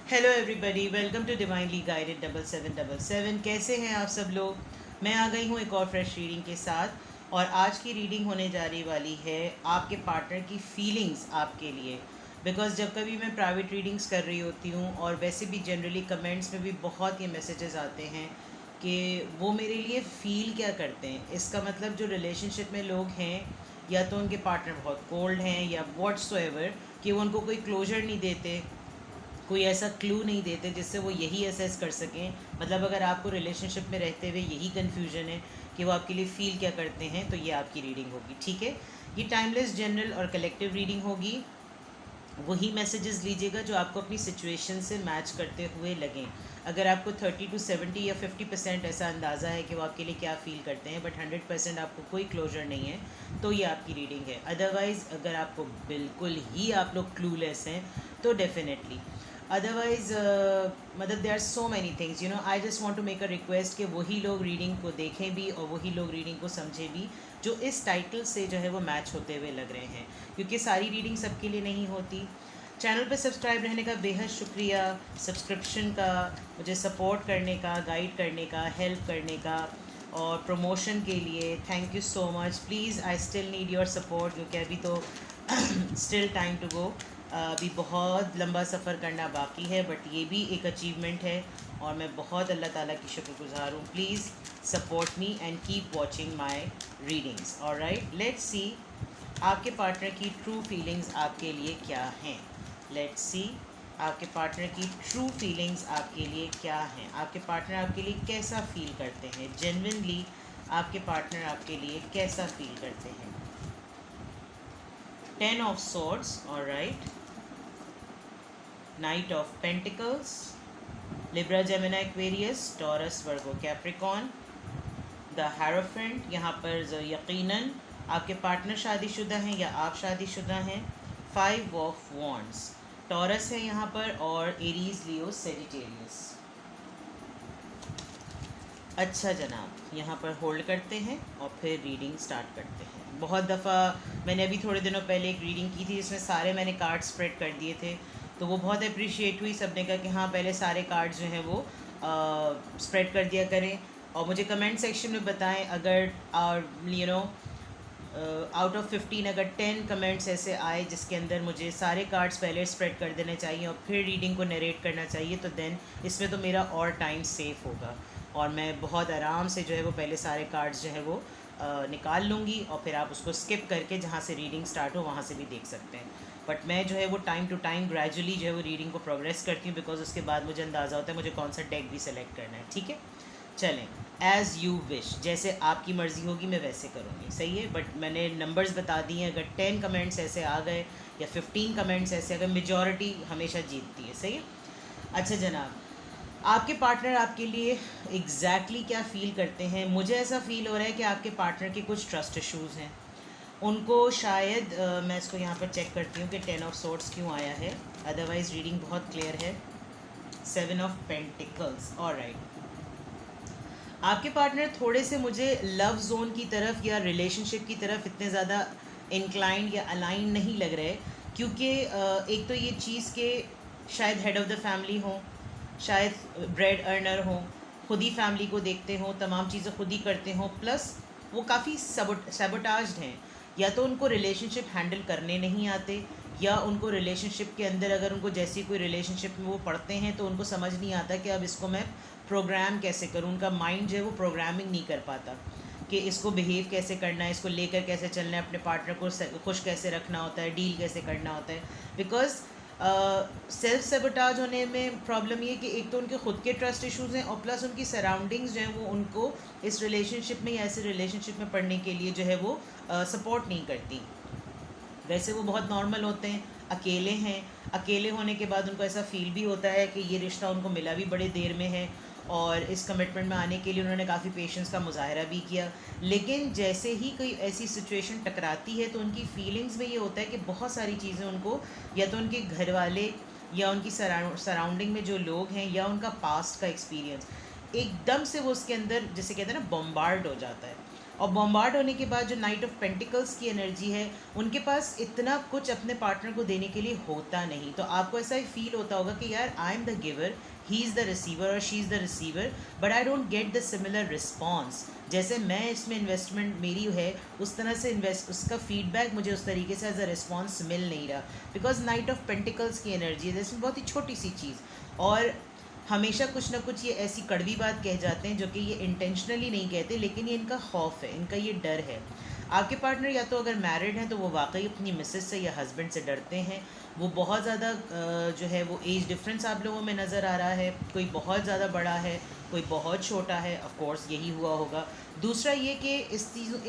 Hello everybody, welcome to divinely guided 7777। कैसे हैं आप सब लोग। मैं आ गई हूँ एक और फ्रेश रीडिंग के साथ। और आज की रीडिंग होने जा रही वाली है आपके पार्टनर की फीलिंग्स आपके लिए। बिकॉज़ जब कभी मैं प्राइवेट रीडिंग्स कर रही होती हूँ और वैसे भी जनरली कमेंट्स में भी बहुत ये मैसेजेस आते हैं कि वो मेरे लिए फ़ील क्या करते हैं। इसका मतलब जो रिलेशनशिप में लोग हैं या तो उनके पार्टनर बहुत कोल्ड हैं या व्हाट्सोएवर, कि वो उनको कोई क्लोजर नहीं देते, कोई ऐसा क्लू नहीं देते जिससे वो यही असेस कर सकें। मतलब अगर आपको रिलेशनशिप में रहते हुए यही कन्फ्यूजन है कि वो आपके लिए फ़ील क्या करते हैं, तो ये आपकी रीडिंग होगी। ठीक है, ये टाइमलेस, जनरल और कलेक्टिव रीडिंग होगी। वही मैसेजेस लीजिएगा जो आपको अपनी सिचुएशन से मैच करते हुए लगें। अगर आपको 30 to 70 या 50% ऐसा अंदाज़ा है कि वो आपके लिए क्या फ़ील करते हैं, बट 100% आपको कोई क्लोजर नहीं है, तो ये आपकी रीडिंग है। अदरवाइज़ अगर आपको बिल्कुल ही आप लोग क्लूलेस हैं, तो डेफिनेटली अदरवाइज़ मतलब they are so many things, I just want to make a request कि वही लोग रीडिंग को देखें भी और वही लोग रीडिंग को समझें भी जो इस टाइटल से जो है वो मैच होते हुए लग रहे हैं, क्योंकि सारी रीडिंग सबके लिए नहीं होती। चैनल पे सब्सक्राइब रहने का बेहद शुक्रिया, सब्सक्रिप्शन का, मुझे सपोर्ट करने का, गाइड करने का, हेल्प करने का और प्रमोशन के लिए thank you so much. Please I still need your support, क्योंकि अभी तो स्टिल टाइम टू गो। अभी बहुत लंबा सफ़र करना बाकी है, बट ये भी एक अचीवमेंट है और मैं बहुत अल्लाह ताला की शुक्रगुजार हूँ। Please support me and keep watching my readings. Alright, let's see आपके पार्टनर की ट्रू फीलिंग्स आपके लिए क्या हैं। लेट्स सी आपके पार्टनर की ट्रू फीलिंग्स आपके लिए क्या हैं। आपके पार्टनर आपके लिए कैसा फील करते हैं, जेन्युइनली आपके पार्टनर आपके लिए कैसा फील करते हैं। 10 of Swords, alright. Knight of Pentacles, Libra, Gemini, Aquarius, Taurus, Virgo, Capricorn, the Hierophant। यहाँ पर यकीनन आपके पार्टनर शादीशुदा हैं या आप शादीशुदा हैं। 5 of Wands, टॉरस है यहाँ पर, और एरीज, लियो, सेजिटेरियस। अच्छा जनाब, यहाँ पर होल्ड करते हैं और फिर रीडिंग स्टार्ट करते हैं। बहुत दफ़ा मैंने अभी थोड़े दिनों पहले एक रीडिंग की थी जिसमें सारे मैंने कार्ड स्प्रेड कर दिए थे, तो वो बहुत अप्रिशिएट हुई। सबने कहा कि हाँ पहले सारे कार्ड्स जो हैं वो स्प्रेड कर दिया करें, और मुझे कमेंट सेक्शन में बताएं अगर आउट ऑफ 15 अगर 10 कमेंट्स ऐसे आए जिसके अंदर मुझे सारे कार्ड्स पहले स्प्रेड कर देने चाहिए और फिर रीडिंग को नरेट करना चाहिए, तो देन इसमें तो मेरा और टाइम सेफ होगा और मैं बहुत आराम से जो है वो पहले सारे कार्ड्स जो है वो निकाल लूँगी और फिर आप उसको स्किप करके जहाँ से रीडिंग स्टार्ट हो वहाँ से भी देख सकते हैं। बट मैं जो है वो टाइम टू टाइम ग्रेजुअली जो है वो रीडिंग को प्रोग्रेस करती हूँ, बिकॉज उसके बाद मुझे अंदाज़ा होता है मुझे कौन सा डेक भी सेलेक्ट करना है। ठीक है, चलें, एज़ यू विश, जैसे आपकी मर्ज़ी होगी मैं वैसे करूँगी। सही है, बट मैंने नंबर्स बता दिए हैं। अगर 10 कमेंट्स ऐसे आ गए या 15 कमेंट्स ऐसे, अगर मेजॉरिटी हमेशा जीतती है। सही है। अच्छा जनाब, आपके पार्टनर आपके लिए एग्जैक्टली क्या फ़ील करते हैं। मुझे ऐसा फ़ील हो रहा है कि आपके पार्टनर के कुछ ट्रस्ट इश्यूज़ हैं। उनको शायद मैं इसको यहाँ पर चेक करती हूँ कि 10 ऑफ सोर्ट्स क्यों आया है, अदरवाइज़ रीडिंग बहुत क्लियर है। 7 ऑफ पेंटिकल्स, ऑलराइट। आपके पार्टनर थोड़े से मुझे लव जोन की तरफ या रिलेशनशिप की तरफ इतने ज़्यादा इंक्लाइंड या अलाइन नहीं लग रहे, क्योंकि एक तो ये चीज़ के शायद हेड ऑफ़ द फैमिली हों, शायद ब्रेड अर्नर हों, खुद ही फैमिली को देखते हों, तमाम चीज़ें खुद ही करते हों, प्लस वो काफ़ी सबोटाज्ड हैं। या तो उनको रिलेशनशिप हैंडल करने नहीं आते, या उनको रिलेशनशिप के अंदर अगर उनको जैसी कोई रिलेशनशिप में वो पढ़ते हैं तो उनको समझ नहीं आता कि अब इसको मैं प्रोग्राम कैसे करूँ। उनका माइंड जो है वो प्रोग्रामिंग नहीं कर पाता कि इसको बिहेव कैसे करना है, इसको लेकर कैसे चलना है, अपने पार्टनर को खुश कैसे रखना होता है, डील कैसे करना होता है। बिकॉज सेल्फ सेबोटाज होने में प्रॉब्लम ये कि एक तो उनके खुद के ट्रस्ट इश्यूज़ हैं और प्लस उनकी सराउंडिंग्स जो हैं वो उनको इस रिलेशनशिप में या ऐसे रिलेशनशिप में पढ़ने के लिए जो है वो सपोर्ट नहीं करती। वैसे वो बहुत नॉर्मल होते हैं, अकेले हैं, अकेले होने के बाद उनको ऐसा फ़ील भी होता है कि ये रिश्ता उनको मिला भी बड़े देर में है और इस कमिटमेंट में आने के लिए उन्होंने काफ़ी पेशेंस का मुजाहरा भी किया। लेकिन जैसे ही कोई ऐसी सिचुएशन टकराती है तो उनकी फीलिंग्स में ये होता है कि बहुत सारी चीज़ें उनको, या तो उनके घर वाले या उनकी सराउंडिंग में जो लोग हैं या उनका पास्ट का एक्सपीरियंस, एकदम से वो उसके अंदर जैसे कहते हैं ना बम्बार्ड हो जाता है। और बॉम्बार्ड होने के बाद जो नाइट ऑफ पेंटिकल्स की एनर्जी है, उनके पास इतना कुछ अपने पार्टनर को देने के लिए होता नहीं। तो आपको ऐसा ही फील होता होगा कि यार I am the giver, he is the receiver और she is the receiver, but I don't get the similar response. जैसे मैं इसमें इन्वेस्टमेंट मेरी है, उस तरह से उसका फीडबैक मुझे उस तरीके से एज अ रिस्पॉन्स मिल नहीं रहा, बिकॉज नाइट ऑफ पेंटिकल्स की एनर्जी है, जिसमें बहुत ही छोटी सी चीज़, और हमेशा कुछ ना कुछ ये ऐसी कड़वी बात कह जाते हैं जो कि ये इंटेंशनली नहीं कहते, लेकिन ये इनका खौफ है, इनका ये डर है। आपके पार्टनर या तो अगर मैरिड हैं तो वो वाकई अपनी मिसेस से या हस्बैंड से डरते हैं। वो बहुत ज़्यादा जो है वो एज डिफरेंस आप लोगों में नज़र आ रहा है, कोई बहुत ज़्यादा बड़ा है, कोई बहुत छोटा है, ऑफ कोर्स यही हुआ होगा। दूसरा ये कि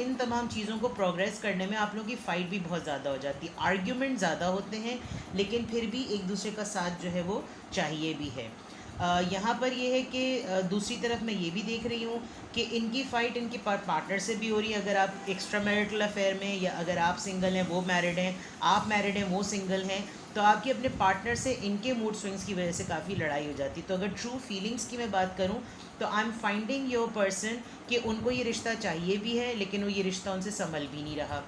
इन तमाम चीज़ों को प्रोग्रेस करने में आप लोगों की फ़ाइट भी बहुत ज़्यादा हो जाती है, आर्ग्यूमेंट ज़्यादा होते हैं, लेकिन फिर भी एक दूसरे का साथ जो है वो चाहिए भी है। यहाँ पर ये है कि दूसरी तरफ मैं ये भी देख रही हूँ कि इनकी फ़ाइट इनके पार्टनर से भी हो रही है। अगर आप एक्स्ट्रा मैरिटल अफेयर में, या अगर आप सिंगल हैं वो मैरिड हैं, आप मैरिड हैं वो सिंगल हैं, तो आपकी अपने पार्टनर से इनके मूड स्विंग्स की वजह से काफ़ी लड़ाई हो जाती है। तो अगर ट्रू फीलिंग्स की मैं बात करूँ तो I am finding your person कि उनको ये रिश्ता चाहिए भी है, लेकिन वो ये रिश्ता उनसे संभल भी नहीं रहा।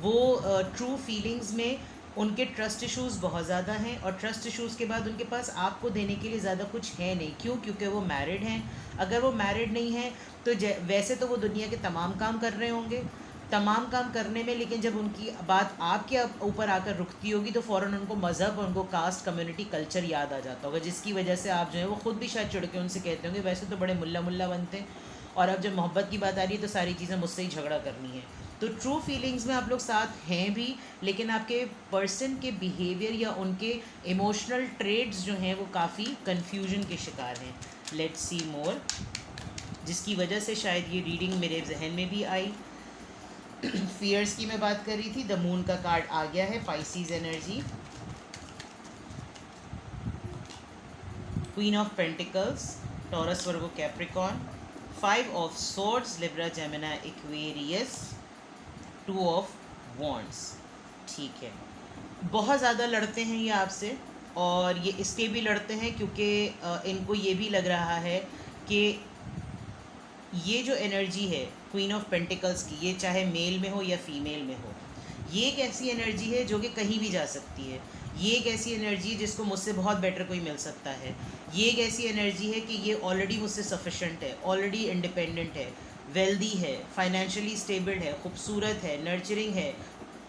वो ट्रू फीलिंग्स में उनके ट्रस्ट इश्यूज़ बहुत ज़्यादा हैं, और ट्रस्ट इश्यूज़ के बाद उनके पास आपको देने के लिए ज़्यादा कुछ है नहीं। क्यों? क्योंकि वो मैरिड हैं। अगर वो मैरिड नहीं हैं तो वैसे तो वो दुनिया के तमाम काम कर रहे होंगे, तमाम काम करने में, लेकिन जब उनकी बात आपके ऊपर आकर रुकती होगी तो फ़ौरन उनको मज़हब, उनको कास्ट, कम्युनिटी, कल्चर याद आ जाता होगा, जिसकी वजह से आप जो है वो ख़ुद भी शायद चिढ़ के उनसे कहते होंगे वैसे तो बड़े मुल्ला मुल्ला बनते हैं, और अब जब मोहब्बत की बात आ रही है तो सारी चीज़ें मुझसे ही झगड़ा करनी है। तो ट्रू फीलिंग्स में आप लोग साथ हैं भी, लेकिन आपके पर्सन के बिहेवियर या उनके इमोशनल ट्रेड्स जो हैं वो काफ़ी कन्फ्यूजन के शिकार हैं। लेट्स सी मोर, जिसकी वजह से शायद ये रीडिंग मेरे जहन में भी आई। फियर्स की मैं बात कर रही थी, द मून का कार्ड आ गया है, Pisces energy, queen of pentacles, taurus, Virgo, Capricorn, 5 of swords, Libra, Gemini, Aquarius, 2 of wands. ठीक है, बहुत ज़्यादा लड़ते हैं ये आपसे, और ये इसके भी लड़ते हैं क्योंकि इनको ये भी लग रहा है कि ये जो एनर्जी है क्वीन ऑफ पेंटिकल्स की, ये चाहे मेल में हो या फीमेल में हो, ये एक ऐसी एनर्जी है जो कि कहीं भी जा सकती है। ये एक ऐसी एनर्जी है जिसको मुझसे बहुत बेटर कोई मिल सकता है। ये एक ऐसी एनर्जी है कि ये ऑलरेडी मुझसे सफिशेंट है, ऑलरेडी इंडिपेंडेंट है, वेल्दी है, फाइनेंशियली स्टेबल है, खूबसूरत है, नर्चरिंग है,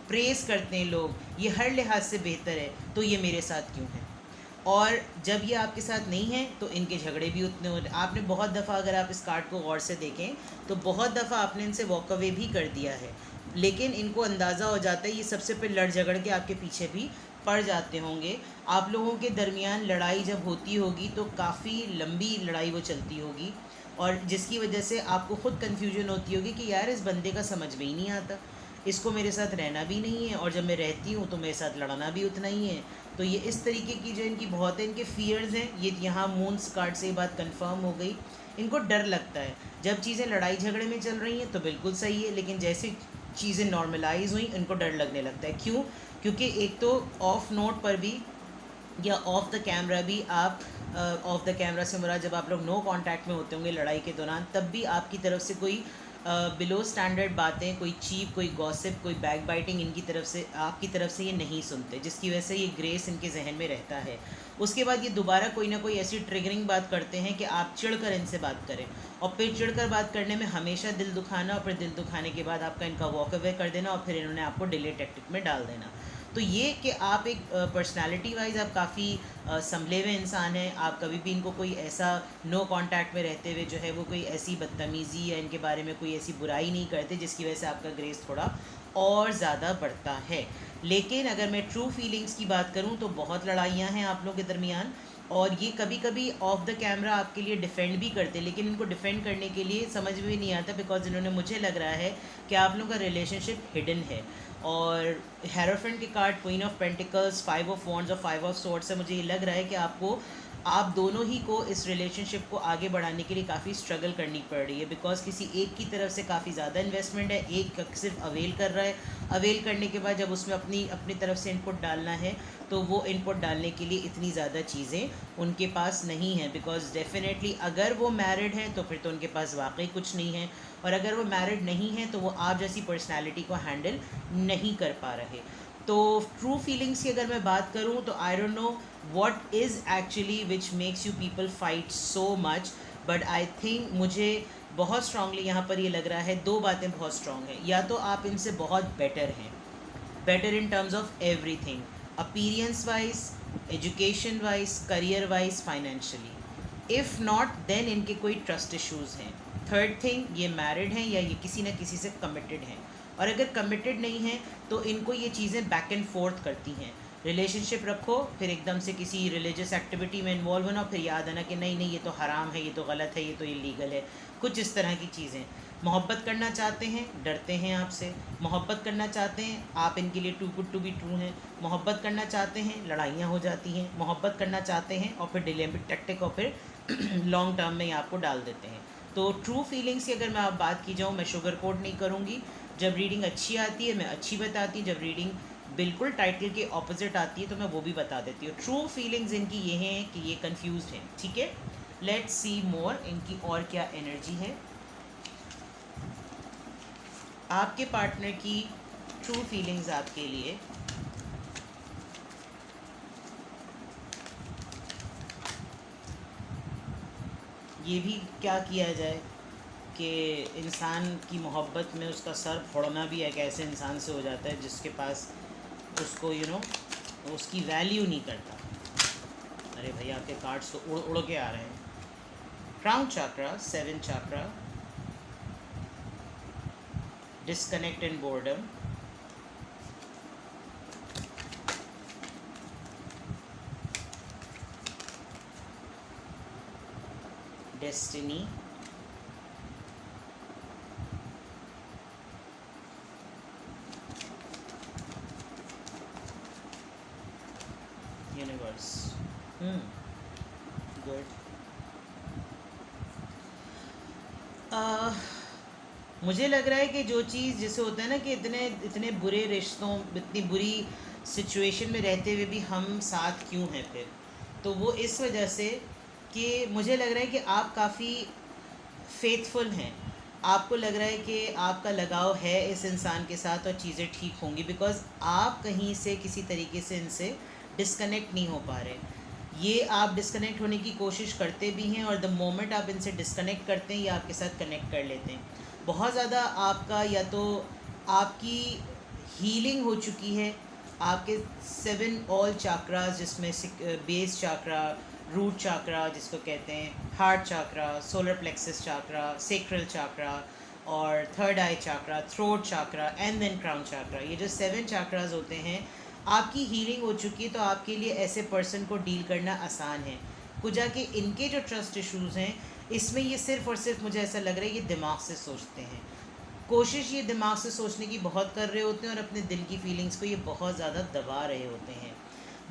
प्रेस करते हैं लोग, ये हर लिहाज से बेहतर है, तो ये मेरे साथ क्यों है? और जब ये आपके साथ नहीं है तो इनके झगड़े भी उतने हो रहे। आपने बहुत दफ़ा, अगर आप इस कार्ड को गौर से देखें तो बहुत दफ़ा आपने इनसे वॉक अवे भी कर दिया है, लेकिन इनको अंदाज़ा हो जाता है ये सबसे पे लड़ झगड़ के आपके पीछे भी पड़ जाते होंगे। आप लोगों के दरमियान लड़ाई जब होती होगी तो काफ़ी लंबी लड़ाई वो चलती होगी, और जिसकी वजह से आपको ख़ुद कन्फ्यूजन होती होगी कि यार इस बंदे का समझ में ही नहीं आता, इसको मेरे साथ रहना भी नहीं है, और जब मैं रहती हूँ तो मेरे साथ लड़ना भी उतना ही है। तो ये इस तरीके की जो इनकी बहुत है, इनके फियर्स हैं, ये यहाँ मून्स कार्ड से ये बात कंफर्म हो गई। इनको डर लगता है जब चीज़ें लड़ाई झगड़े में चल रही हैं तो बिल्कुल सही है, लेकिन जैसे चीज़ें नॉर्मलाइज हुई इनको डर लगने लगता है। क्यों? क्योंकि एक तो ऑफ नोट पर भी या ऑफ द कैमरा भी आप, ऑफ द कैमरा से मुराद जब आप लोग नो कांटेक्ट में होते होंगे लड़ाई के दौरान, तब भी आपकी तरफ से कोई बिलो स्टैंडर्ड बातें, कोई चीप, कोई गॉसिप, कोई बैक बाइटिंग इनकी तरफ से, आपकी तरफ से ये नहीं सुनते, जिसकी वजह से ये ग्रेस इनके जहन में रहता है। उसके बाद ये दोबारा कोई ना कोई ऐसी ट्रिगरिंग बात करते हैं कि आप चिढ़कर इनसे बात करें, और फिर चिढ़कर बात करने में हमेशा दिल दुखाना, और फिर दिल दुखाने के बाद आपका इनका वॉक अवे कर देना, और फिर इन्होंने आपको डिले टैक्टिक में डाल देना। तो ये कि आप एक पर्सनालिटी वाइज आप काफ़ी संभले हुए इंसान हैं। आप कभी भी इनको कोई ऐसा नो कांटेक्ट में रहते हुए जो है वो कोई ऐसी बदतमीज़ी या इनके बारे में कोई ऐसी बुराई नहीं करते जिसकी वजह से आपका ग्रेस थोड़ा और ज़्यादा बढ़ता है। लेकिन अगर मैं ट्रू फीलिंग्स की बात करूँ तो बहुत लड़ाइयाँ हैं आप लोगों के दरमियान, और ये कभी कभी ऑफ द कैमरा आपके लिए डिफेंड भी करते हैं, लेकिन इनको डिफेंड करने के लिए समझ में नहीं आता, बिकॉज इन्होंने, मुझे लग रहा है कि आप लोगों का रिलेशनशिप हिडन है। और हेरोफेंट के card, queen of pentacles, 5 of wands और 5 ऑफ सोर्ड्स से मुझे ये लग रहा है कि आपको आप दोनों ही को इस रिलेशनशिप को आगे बढ़ाने के लिए काफ़ी स्ट्रगल करनी पड़ रही है, बिकॉज़ किसी एक की तरफ से काफ़ी ज़्यादा इन्वेस्टमेंट है, एक सिर्फ अवेल कर रहा है। अवेल करने के बाद जब उसमें अपनी अपनी तरफ से इनपुट डालना है, तो वो इनपुट डालने के लिए इतनी ज़्यादा चीज़ें उनके पास नहीं हैं, बिकॉज़ डेफिनेटली अगर वो मैरिड हैं तो फिर तो उनके पास वाकई कुछ नहीं है, और अगर वो मैरिड नहीं हैं तो वो आप जैसी पर्सनैलिटी को हैंडल नहीं कर पा रहे। तो ट्रू फीलिंग्स की अगर मैं बात करूँ तो I don't know what is actually which makes you people fight so much, but I think मुझे बहुत स्ट्रांगली यहाँ पर ये लग रहा है, दो बातें बहुत स्ट्रांग हैं। या तो आप इनसे बहुत बेटर हैं, better in terms of everything, appearance wise, education wise, career wise, financially. If not then इनके कोई ट्रस्ट इश्यूज़ हैं। थर्ड थिंग, ये मैरिड हैं या ये किसी न किसी से कमिटेड हैं, और अगर कमिटेड नहीं हैं तो इनको ये चीज़ें बैक एंड फोर्थ करती हैं। रिलेशनशिप रखो, फिर एकदम से किसी रिलीजियस एक्टिविटी में इन्वॉल्व होना, फिर याद आना कि नहीं नहीं ये तो हराम है, ये तो गलत है, ये तो इलीगल है, कुछ इस तरह की चीज़ें। मोहब्बत करना चाहते हैं, डरते हैं आपसे। मोहब्बत करना चाहते हैं, आप इनके लिए too good to be true हैं। मोहब्बत करना चाहते हैं, लड़ाइयाँ हो जाती हैं। मोहब्बत करना चाहते हैं और फिर डिलेम्बिक टैक्टिक और फिर लॉन्ग टर्म में आपको डाल देते हैं। तो ट्रू फीलिंग्स की अगर मैं आप बात की जाऊँ, मैं शुगर कोट नहीं करूँगी। जब रीडिंग अच्छी आती है मैं अच्छी बताती हूँ, जब रीडिंग बिल्कुल टाइटल के ऑपोजिट आती है तो मैं वो भी बता देती हूँ। ट्रू फीलिंग्स इनकी ये हैं कि ये कंफ्यूज्ड हैं, ठीक है। लेट्स सी मोर इनकी और क्या एनर्जी है। आपके पार्टनर की ट्रू फीलिंग्स आपके लिए, ये भी क्या किया जाए कि इंसान की मोहब्बत में उसका सर फोड़ना भी एक ऐसे इंसान से हो जाता है जिसके पास उसको उसकी वैल्यू नहीं करता। अरे भैया आपके कार्ड्स तो उड़ उड़ के आ रहे हैं। Crown chakra, 7 chakra, disconnect and boredom, destiny, universe. Good. मुझे लग रहा है कि जो चीज़ जैसे होता है ना कि इतने इतने बुरे रिश्तों, इतनी बुरी सिचुएशन में रहते हुए भी हम साथ क्यों हैं फिर, तो वो इस वजह से कि मुझे लग रहा है कि आप काफ़ी फेथफुल हैं। आपको लग रहा है कि आपका लगाव है इस इंसान के साथ और चीज़ें ठीक होंगी, बिकॉज़ आप कहीं से किसी तरीके से इनसे डिस्कनेक्ट नहीं हो पा रहे। ये आप डिस्कनेक्ट होने की कोशिश करते भी हैं, और द मोमेंट आप इनसे डिस्कनेक्ट करते हैं ये आपके साथ कनेक्ट कर लेते हैं। बहुत ज़्यादा आपका या तो आपकी हीलिंग हो चुकी है, आपके 7 ऑल चाक्रास जिसमें बेस चाक्रा, रूट चाक्रा जिसको कहते हैं, heart chakra, solar plexus chakra, sacral chakra, और third eye chakra, throat chakra, and then crown chakra, ये जो 7 चाक्रास होते हैं, आपकी हीलिंग हो चुकी है, तो आपके लिए ऐसे पर्सन को डील करना आसान है। कुजा के इनके जो ट्रस्ट इश्यूज़ हैं, इसमें ये सिर्फ़ और सिर्फ मुझे ऐसा लग रहा है ये दिमाग से सोचते हैं। कोशिश ये दिमाग से सोचने की बहुत कर रहे होते हैं, और अपने दिल की फीलिंग्स को ये बहुत ज़्यादा दबा रहे होते हैं।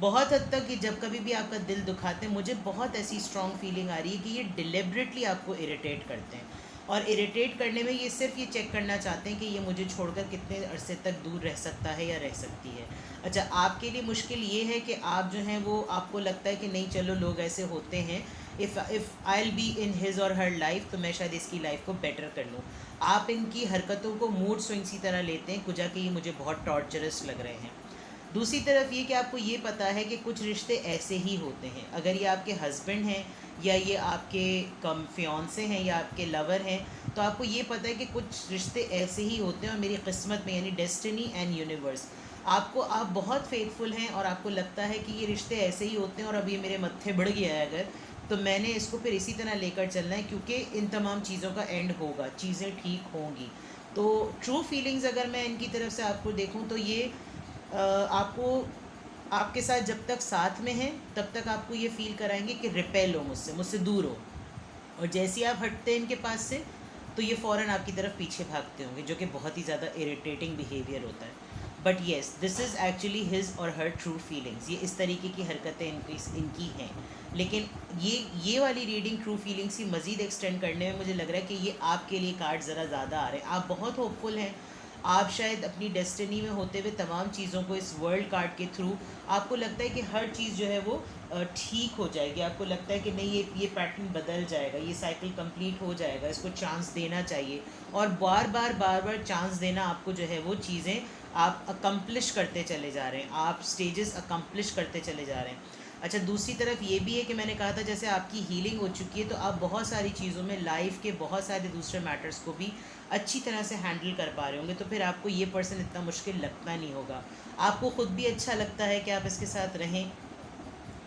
बहुत हद तक कि जब कभी भी आपका दिल दुखाते हैं, मुझे बहुत ऐसी स्ट्रॉन्ग फीलिंग आ रही है कि ये डिलिबरेटली आपको इरिटेट करते हैं, और इरिटेट करने में ये सिर्फ ये चेक करना चाहते हैं कि ये मुझे छोड़कर कितने अरसे तक दूर रह सकता है या रह सकती है। अच्छा, आपके लिए मुश्किल ये है कि आप जो हैं वो, आपको लगता है कि नहीं चलो लोग ऐसे होते हैं, if I will be in his और हर लाइफ, तो मैं शायद इसकी लाइफ को बेटर कर लूँ। आप इनकी हरकतों को मूड स्विंग्स की तरह लेते हैं, कुजा के ये मुझे बहुत टॉर्चरस लग रहे हैं। दूसरी तरफ ये कि आपको ये पता है कि कुछ रिश्ते ऐसे ही होते हैं। अगर ये आपके हस्बैंड हैं या ये आपके कम फियांसे हैं या आपके लवर हैं, तो आपको ये पता है कि कुछ रिश्ते ऐसे ही होते हैं, और मेरी किस्मत में यानी डेस्टिनी एंड यूनिवर्स, आप बहुत फेथफुल हैं, और आपको लगता है कि ये रिश्ते ऐसे ही होते हैं, और अब ये मेरे मत्थे बढ़ गया है अगर, तो मैंने इसको फिर इसी तरह लेकर चलना है, क्योंकि इन तमाम चीज़ों का एंड होगा, चीज़ें ठीक होंगी। तो ट्रू फीलिंग्स अगर मैं इनकी तरफ से आपको देखूं तो ये आपको, आपके साथ जब तक साथ में हैं तब तक आपको ये फ़ील कराएंगे कि रिपेल हो मुझसे दूर हो, और जैसे ही आप हटते हैं इनके पास से तो ये फ़ौरन आपकी तरफ पीछे भागते होंगे, जो कि बहुत ही ज़्यादा इरिटेटिंग बिहेवियर होता है। But yes this is actually his और हर ट्रू फीलिंग्स। ये इस तरीके की हरकतें इनकी हैं। लेकिन ये वाली रीडिंग ट्रू फीलिंग्स की मज़ीद एक्सटेंड करने में मुझे लग रहा है कि ये आपके लिए कार्ड ज़रा ज़्यादा आ रहे हैं। आप बहुत होपफुल हैं। आप शायद अपनी डेस्टिनी में होते हुए तमाम चीज़ों को इस वर्ल्ड कार्ड के थ्रू आपको लगता है कि हर चीज़ जो है वो ठीक हो जाएगी। आपको लगता है कि नहीं, ये पैटर्न बदल जाएगा, ये साइकिल कंप्लीट हो जाएगा, इसको चांस देना चाहिए। और बार बार चांस देना आपको जो है वो चीज़ें आप अकम्प्लिश करते चले जा रहे हैं, आप स्टेजेस अकम्प्लिश करते चले जा रहे हैं। अच्छा, दूसरी तरफ ये भी है कि मैंने कहा था जैसे आपकी हीलिंग हो चुकी है तो आप बहुत सारी चीज़ों में लाइफ के बहुत सारे दूसरे मैटर्स को भी अच्छी तरह से हैंडल कर पा रहे होंगे, तो फिर आपको ये पर्सन इतना मुश्किल लगता नहीं होगा। आपको ख़ुद भी अच्छा लगता है कि आप इसके साथ रहें,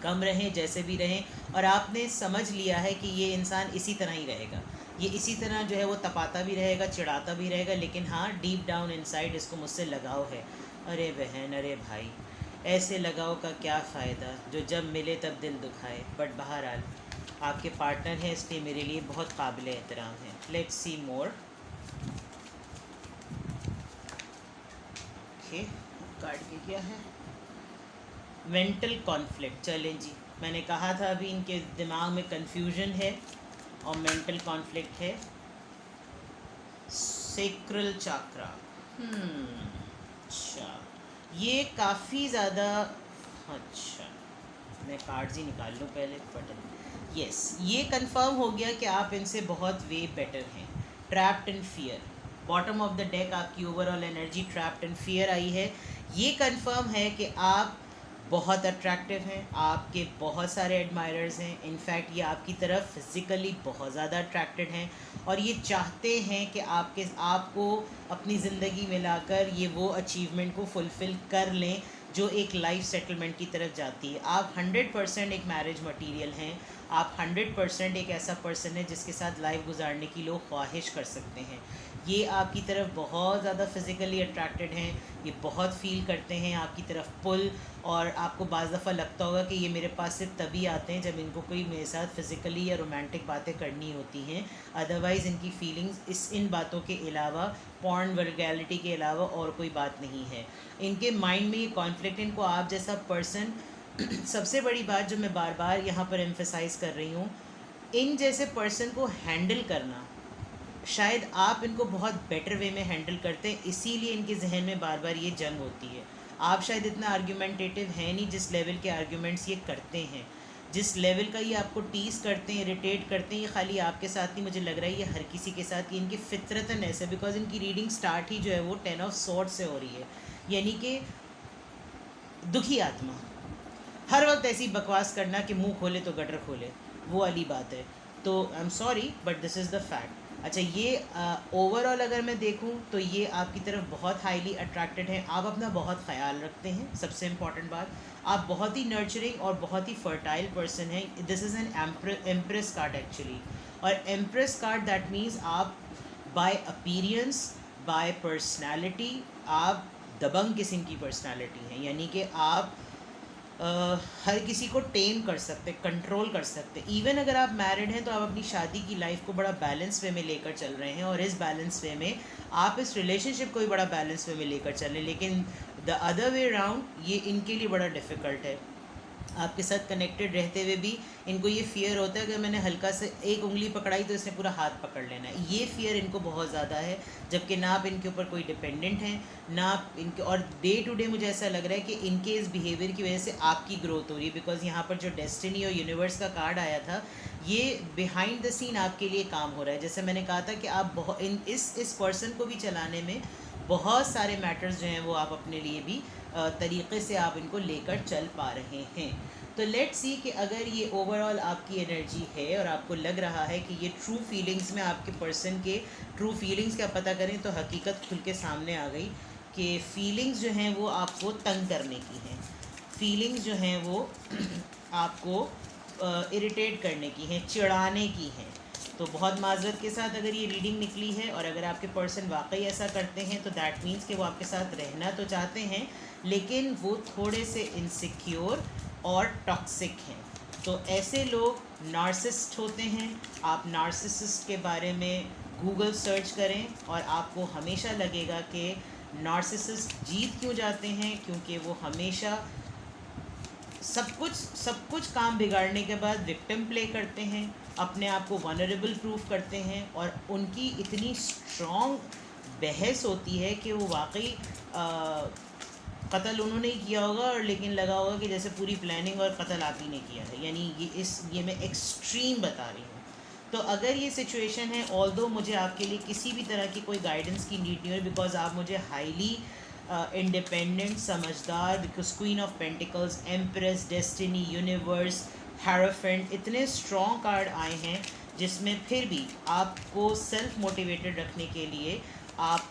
कम रहें, जैसे भी रहें, और आपने समझ लिया है कि ये इंसान इसी तरह ही रहेगा। ये इसी तरह जो है वो तपाता भी रहेगा, चिढ़ाता भी रहेगा, लेकिन हाँ डीप डाउन इनसाइड इसको मुझसे लगाव है। अरे बहन, अरे भाई, ऐसे लगाव का क्या फ़ायदा जो जब मिले तब दिल दुखाए। बट बहरहाल आपके पार्टनर हैं, इसलिए मेरे लिए बहुत काबिल एहतराम है। Let's C more. Okay, card के क्या है? Mental conflict. चलें जी, मैंने कहा था अभी इनके दिमाग में कन्फ्यूजन है और मेंटल कॉन्फ्लिक्ट है। सेक्रल चाक्रा। अच्छा, ये काफ़ी ज़्यादा, अच्छा मैं कार्ड्स ही निकाल लूँ पहले। बटन, यस, ये कंफर्म हो गया कि आप इनसे बहुत वे बेटर हैं। Trapped in fear, bottom of the deck आपकी overall energy trapped in fear आई है। ये कंफर्म है कि आप बहुत अट्रैक्टिव हैं, आपके बहुत सारे एडमायरर्स हैं। इनफैक्ट ये आपकी तरफ फिज़िकली बहुत ज़्यादा अट्रैक्टेड हैं और ये चाहते हैं कि आपको अपनी ज़िंदगी में लाकर ये वो अचीवमेंट को फुलफ़िल कर लें जो एक लाइफ सेटलमेंट की तरफ जाती है। आप 100% एक मैरिज मटेरियल हैं। आप 100% एक ऐसा पर्सन है जिसके साथ लाइफ गुजारने की लोग ख्वाहिश कर सकते हैं। ये आपकी तरफ बहुत ज़्यादा फ़िज़िकली अट्रैक्टेड हैं, ये बहुत फ़ील करते हैं आपकी तरफ पुल। और आपको बाज़ दफ़ा लगता होगा कि ये मेरे पास सिर्फ तभी आते हैं जब इनको कोई मेरे साथ फ़िज़िकली या रोमांटिक बातें करनी होती हैं। अदरवाइज़ इनकी फ़ीलिंग्स इन बातों के अलावा, पॉर्न वर्गैलिटी के अलावा और कोई बात नहीं है। इनके माइंड में ये कॉन्फ्लिक्ट, इनको आप जैसा पर्सन सबसे बड़ी बात जो मैं बार बार यहाँ पर एम्फेसाइज़ कर रही हूँ, इन जैसे पर्सन को हैंडल करना, शायद आप इनको बहुत बेटर वे में हैंडल करते हैं, इसीलिए इनके जहन में बार बार ये जंग होती है। आप शायद इतना आर्ग्यूमेंटेटिव है नहीं जिस लेवल के आर्ग्यूमेंट्स ये करते हैं, जिस लेवल का ये आपको टीज़ करते हैं, इरिटेट करते हैं। ये खाली आपके साथ नहीं, मुझे लग रहा है ये हर किसी के साथ, ये इनकी फितरतन ऐसे, बिकॉज इनकी रीडिंग स्टार्ट ही जो है वो 10 ऑफ स्वॉर्ड्स से हो रही है, यानी कि दुखी आत्मा। हर वक्त ऐसी बकवास करना कि मुंह खोले तो गटर खोले, वो वाली बात है। तो I am sorry but this is the fact. अच्छा, ये ओवरऑल अगर मैं देखूं तो ये आपकी तरफ बहुत हाईली अट्रैक्टेड हैं। आप अपना बहुत ख्याल रखते हैं, सबसे इम्पॉर्टेंट बात। आप बहुत ही नर्चरिंग और बहुत ही फर्टाइल पर्सन हैं। This is an empress card actually, और एम्प्रेस कार्ड दैट मीन्स आप बाय अपीयरेंस, बाय पर्सनैलिटी, आप दबंग किस्म की पर्सनैलिटी हैं, यानी कि आप हर किसी को टेम कर सकते, कंट्रोल कर सकते। इवन अगर आप मैरिड हैं तो आप अपनी शादी की लाइफ को बड़ा बैलेंस वे में लेकर चल रहे हैं, और इस बैलेंस वे में आप इस रिलेशनशिप को भी बड़ा बैलेंस वे में लेकर चल रहे हैं। लेकिन द अदर वे राउंड ये इनके लिए बड़ा डिफ़िकल्ट है। आपके साथ कनेक्टेड रहते हुए भी इनको ये फ़ियर होता है कि मैंने हल्का से एक उंगली पकड़ाई तो इसने पूरा हाथ पकड़ लेना है। ये फ़ियर इनको बहुत ज़्यादा है, जबकि ना आप इनके ऊपर कोई डिपेंडेंट हैं, ना आप इनके, और डे टू डे मुझे ऐसा लग रहा है कि इनके इस बिहेवियर की वजह से आपकी ग्रोथ हो रही है। बिकॉज यहाँ पर जो डेस्टिनी और यूनिवर्स का कार्ड आया था, ये बिहाइंड द सीन आपके लिए काम हो रहा है। जैसे मैंने कहा था कि आप बहुत इस पर्सन को भी चलाने में बहुत सारे मैटर्स जो हैं वो आप अपने लिए भी तरीक़े से आप इनको लेकर चल पा रहे हैं। तो लेट्स सी कि अगर ये ओवरऑल आपकी एनर्जी है और आपको लग रहा है कि ये ट्रू फीलिंग्स में, आपके पर्सन के ट्रू फीलिंग्स का पता करें तो हकीकत खुल के सामने आ गई कि फ़ीलिंग्स जो हैं वो आपको तंग करने की हैं, फ़ीलिंग्स जो हैं वो आपको इरिटेट करने की हैं, चिढ़ाने की हैं। तो बहुत माजरत के साथ अगर ये रीडिंग निकली है, और अगर आपके पर्सन वाकई ऐसा करते हैं तो दैट मीन्स कि वो आपके साथ रहना तो चाहते हैं, लेकिन वो थोड़े से इनसिक्योर और टॉक्सिक हैं। तो ऐसे लोग नार्सिसिस्ट होते हैं। आप नार्सिसिस्ट के बारे में गूगल सर्च करें और आपको हमेशा लगेगा कि नार्सिसिस्ट जीत क्यों जाते हैं? क्योंकि वो हमेशा सब कुछ काम बिगाड़ने के बाद विक्टिम प्ले करते हैं, अपने आप को वनरेबल प्रूफ करते हैं, और उनकी इतनी स्ट्रॉन्ग बहस होती है कि वो वाकई कत्ल उन्होंने ही किया होगा, और लेकिन लगा होगा कि जैसे पूरी प्लानिंग और कत्ल आप ही ने किया है। यानी ये मैं एक्सट्रीम बता रही हूँ। तो अगर ये सिचुएशन है, ऑल्दो मुझे आपके लिए किसी भी तरह की कोई गाइडेंस की नीड नहीं है, बिकॉज आप मुझे हाईली इंडिपेंडेंट, समझदार, because queen of pentacles, empress, destiny, universe, hierophant, इतने स्ट्रॉन्ग कार्ड आए हैं जिसमें फिर भी आपको सेल्फ मोटिवेटेड रखने के लिए आप,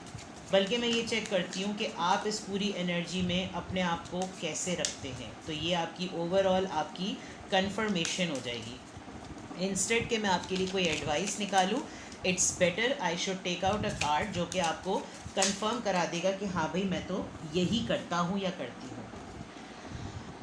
बल्कि मैं ये चेक करती हूँ कि आप इस पूरी एनर्जी में अपने आप को कैसे रखते हैं। तो ये आपकी ओवरऑल आपकी कंफर्मेशन हो जाएगी। इंस्टेड के मैं आपके लिए कोई एडवाइस निकालूं, it's better I should take out a card जो कि आपको कंफर्म करा देगा कि हाँ भाई मैं तो यही करता हूँ या करती हूँ।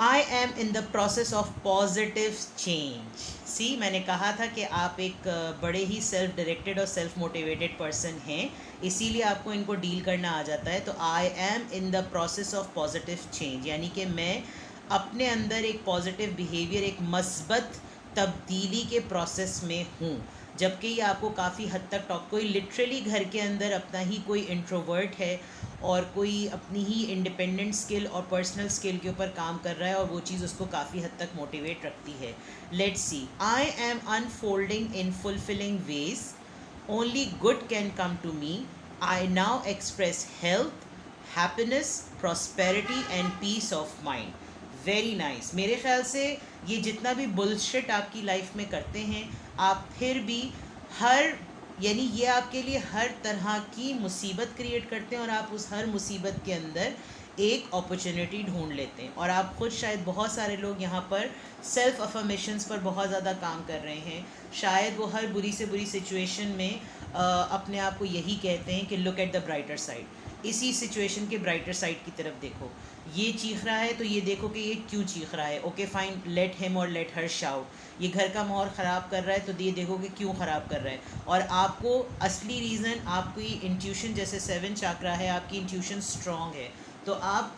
I am in the process of positive change. See, मैंने कहा था कि आप एक बड़े ही सेल्फ डायरेक्टेड और सेल्फ मोटिवेटेड पर्सन हैं, इसीलिए आपको इनको डील करना आ जाता है। तो आई am in the process of positive change, यानी कि मैं अपने अंदर एक पॉजिटिव बिहेवियर, एक मस्बत तब्दीली के प्रोसेस में हूँ। जबकि ये आपको काफ़ी हद तक टॉक, कोई लिटरली घर के अंदर अपना ही कोई इंट्रोवर्ट है और कोई अपनी ही इंडिपेंडेंट स्किल और पर्सनल स्किल के ऊपर काम कर रहा है, और वो चीज़ उसको काफ़ी हद तक मोटिवेट रखती है। Let's see, I am unfolding in fulfilling ways, only good can come to me, I now express health, happiness, prosperity and peace of mind. Very nice. मेरे ख्याल से ये जितना भी बुलशिट आपकी लाइफ में करते हैं, आप फिर भी यानी ये आपके लिए हर तरह की मुसीबत क्रिएट करते हैं, और आप उस हर मुसीबत के अंदर एक अपॉर्चुनिटी ढूंढ लेते हैं। और आप खुद, शायद बहुत सारे लोग यहाँ पर सेल्फ अफर्मेशंस पर बहुत ज़्यादा काम कर रहे हैं। शायद वो हर बुरी से बुरी सिचुएशन में अपने आप को यही कहते हैं कि look at the brighter side, इसी सिचुएशन के ब्राइटर साइड की तरफ देखो। ये चीख रहा है तो ये देखो कि ये क्यों चीख रहा है। ओके फाइन, लेट हिम और लेट हर शाउट। ये घर का माहौल ख़राब कर रहा है तो ये देखो कि क्यों ख़राब कर रहा है। और आपको असली रीज़न, आपकी इंट्यूशन, जैसे 7 चाकरा है, आपकी इंट्यूशन स्ट्रॉन्ग है, तो आप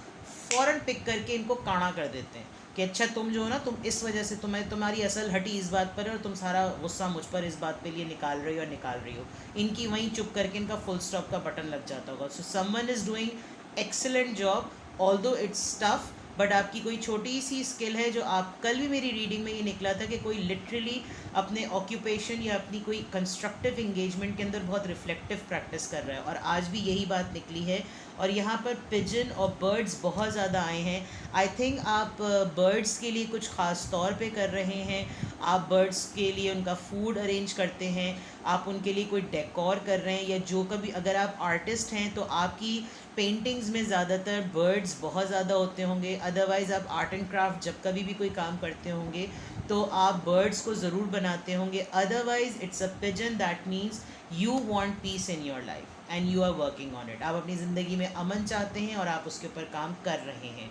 फ़ौरन पिक करके इनको काड़ा कर देते हैं कि अच्छा तुम जो हो ना, तुम इस वजह से, तुम्हारी असल हटी इस बात पर है, और तुम सारा गुस्सा मुझ पर इस बात पे लिए निकाल रही हो और निकाल रही हो। इनकी वहीं चुप करके इनका फुल स्टॉप का बटन लग जाता होगा। So someone is doing excellent job, although it's tough, but आपकी कोई छोटी सी स्किल है जो आप, कल भी मेरी रीडिंग में ये निकला था कि कोई लिटरली अपने ऑक्यूपेशन या अपनी कोई कंस्ट्रक्टिव इंगेजमेंट के अंदर बहुत रिफ्लेक्टिव प्रैक्टिस कर रहा है, और आज भी यही बात निकली है। और यहाँ पर पिजन और बर्ड्स बहुत ज़्यादा आए हैं। आई थिंक आप बर्ड्स के लिए कुछ ख़ास तौर पे कर रहे हैं, आप बर्ड्स के लिए उनका फूड अरेंज करते हैं, आप उनके लिए कोई डेकोर कर रहे हैं, या जो कभी, अगर आप आर्टिस्ट हैं तो आपकी पेंटिंग्स में ज़्यादातर बर्ड्स बहुत ज़्यादा होते होंगे। अदरवाइज़ आप आर्ट एंड क्राफ्ट जब कभी भी कोई काम करते होंगे तो आप बर्ड्स को ज़रूर बनाते होंगे। Otherwise it's a pigeon, that means you want peace in your life and you are working on it. आप अपनी ज़िंदगी में अमन चाहते हैं और आप उसके ऊपर काम कर रहे हैं।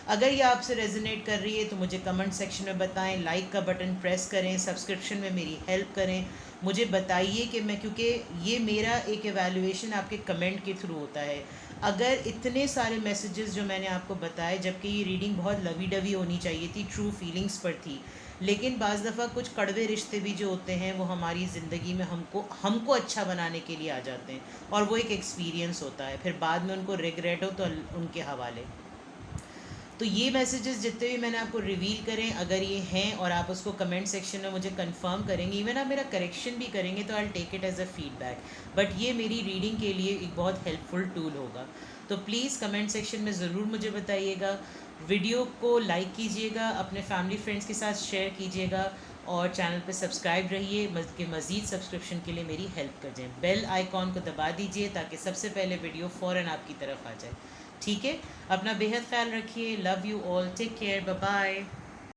अगर ये आपसे रेजोनेट कर रही है तो मुझे कमेंट सेक्शन में बताएं, लाइक का बटन प्रेस करें, सब्सक्रिप्शन में मेरी हेल्प करें, मुझे बताइए कि मैं, क्योंकि ये मेरा एक एवेल्युएशन आपके कमेंट के थ्रू होता है। अगर इतने सारे मैसेजेस जो मैंने आपको बताए, जबकि ये रीडिंग बहुत लवी डवी होनी चाहिए थी, ट्रू फीलिंग्स पर थी, लेकिन बाज़ दफ़ा कुछ कड़वे रिश्ते भी जो होते हैं वो हमारी ज़िंदगी में हमको अच्छा बनाने के लिए आ जाते हैं, और वो एक एक्सपीरियंस होता है, फिर बाद में उनको रिग्रेट हो तो उनके हवाले। तो ये मैसेजेस जितने भी मैंने आपको रिवील करें, अगर ये हैं और आप उसको कमेंट सेक्शन में मुझे कंफर्म करेंगे, इवन आप मेरा करेक्शन भी करेंगे, तो I will take it as a feedback. But ये मेरी रीडिंग के लिए एक बहुत हेल्पफुल टूल होगा। तो प्लीज़ कमेंट सेक्शन में ज़रूर मुझे बताइएगा। वीडियो को लाइक कीजिएगा, अपने फैमिली फ्रेंड्स के साथ शेयर कीजिएगा, और चैनल पे सब्सक्राइब रहिए कि मज़ीद सब्सक्रिप्शन के लिए मेरी हेल्प कर जाएँ। बेल आइकॉन को दबा दीजिए ताकि सबसे पहले वीडियो फ़ौरन आपकी तरफ आ जाए। ठीक है, अपना बेहद ख्याल रखिए। Love you all, take care, bye bye.